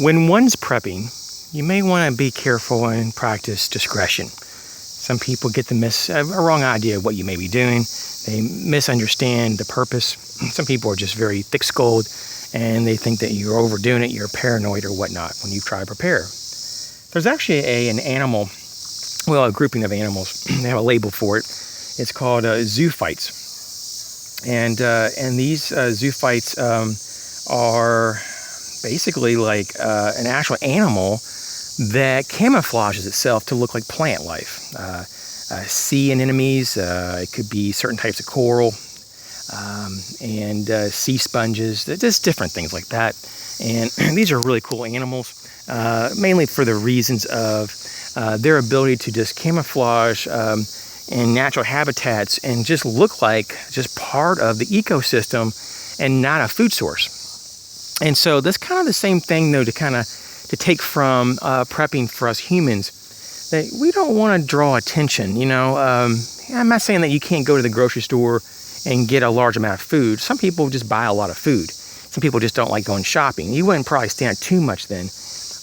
When one's prepping, you may want to be careful and practice discretion. Some people get a wrong idea of what you may be doing. They misunderstand the purpose. Some people are just very thick-skulled and they think that you're overdoing it, you're paranoid or whatnot when you try to prepare. There's actually a grouping of animals. They have a label for it. It's called Zoophytes. And these Zoophytes are basically like an actual animal that camouflages itself to look like plant life. Sea anemones, it could be certain types of coral, and sea sponges, just different things like that. And these are really cool animals, mainly for the reasons of their ability to just camouflage in natural habitats and just look like just part of the ecosystem and not a food source. And so that's kind of the same thing, though, to take from prepping for us humans, that we don't want to draw attention. I'm not saying that you can't go to the grocery store and get a large amount of food. Some people just buy a lot of food. Some people just don't like going shopping. You wouldn't probably stand too much then.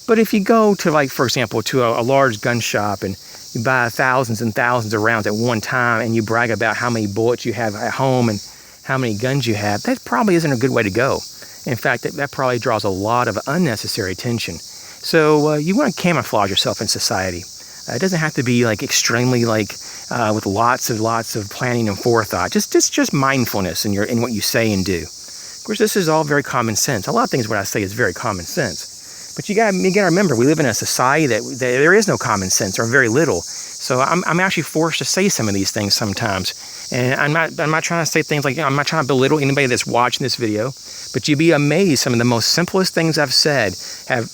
But if you go to, like, for example, to a large gun shop and you buy thousands and thousands of rounds at one time and you brag about how many bullets you have at home and how many guns you have, that probably isn't a good way to go. In fact, that probably draws a lot of unnecessary attention. So you want to camouflage yourself in society. It doesn't have to be like extremely with lots of planning and forethought. Just mindfulness in what you say and do. Of course, this is all very common sense. A lot of things what I say is very common sense. But you gotta remember, we live in a society that there is no common sense, or very little. So I'm actually forced to say some of these things sometimes. And I'm not trying to say things like, I'm not trying to belittle anybody that's watching this video, but you'd be amazed some of the most simplest things I've said have,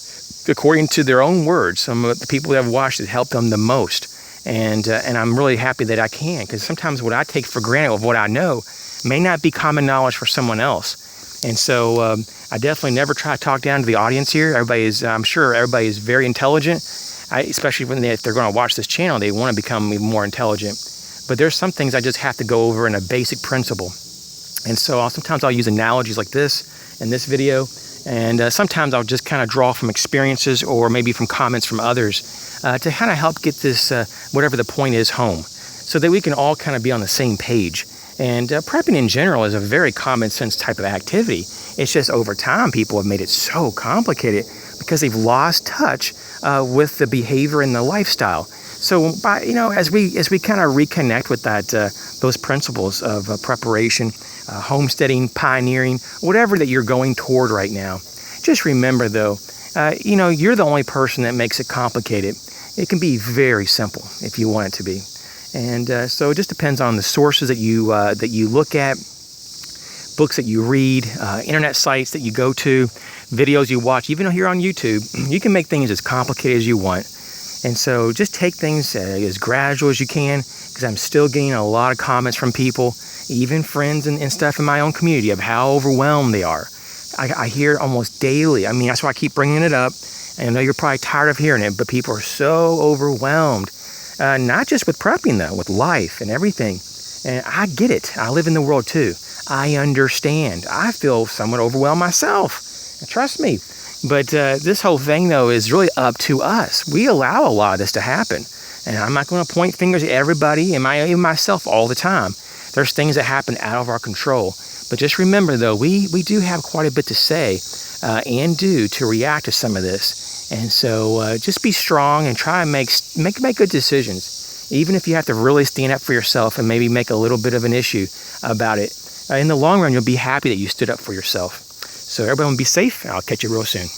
according to their own words, some of the people that have watched it helped them the most. And I'm really happy that I can, because sometimes what I take for granted of what I know may not be common knowledge for someone else. And so I definitely never try to talk down to the audience here. I'm sure everybody is very intelligent, especially if they're going to watch this channel, they want to become even more intelligent. But there's some things I just have to go over in a basic principle. And so sometimes I'll use analogies like this in this video. And sometimes I'll just kind of draw from experiences or maybe from comments from others to kind of help get this, whatever the point is, home, so that we can all kind of be on the same page. And prepping in general is a very common sense type of activity. It's just over time people have made it so complicated because they've lost touch with the behavior and the lifestyle. So as we kind of reconnect with those principles of preparation, homesteading, pioneering, whatever that you're going toward right now, just remember though, you're the only person that makes it complicated. It can be very simple if you want it to be. And so it just depends on the sources that you look at, books that you read, internet sites that you go to, videos you watch. Even here on YouTube, you can make things as complicated as you want. And so just take things as gradual as you can, because I'm still getting a lot of comments from people, even friends and stuff in my own community, of how overwhelmed they are. I hear it almost daily. I mean, that's why I keep bringing it up. And I know you're probably tired of hearing it, but people are so overwhelmed. Not just with prepping, though, with life and everything. And I get it. I live in the world, too. I understand. I feel somewhat overwhelmed myself. Trust me. But this whole thing, though, is really up to us. We allow a lot of this to happen. And I'm not going to point fingers at everybody and even myself all the time. There's things that happen out of our control. But just remember, though, we do have quite a bit to say and do to react to some of this. And so just be strong and try and make good decisions. Even if you have to really stand up for yourself and maybe make a little bit of an issue about it. In the long run, you'll be happy that you stood up for yourself. So everyone be safe, and I'll catch you real soon.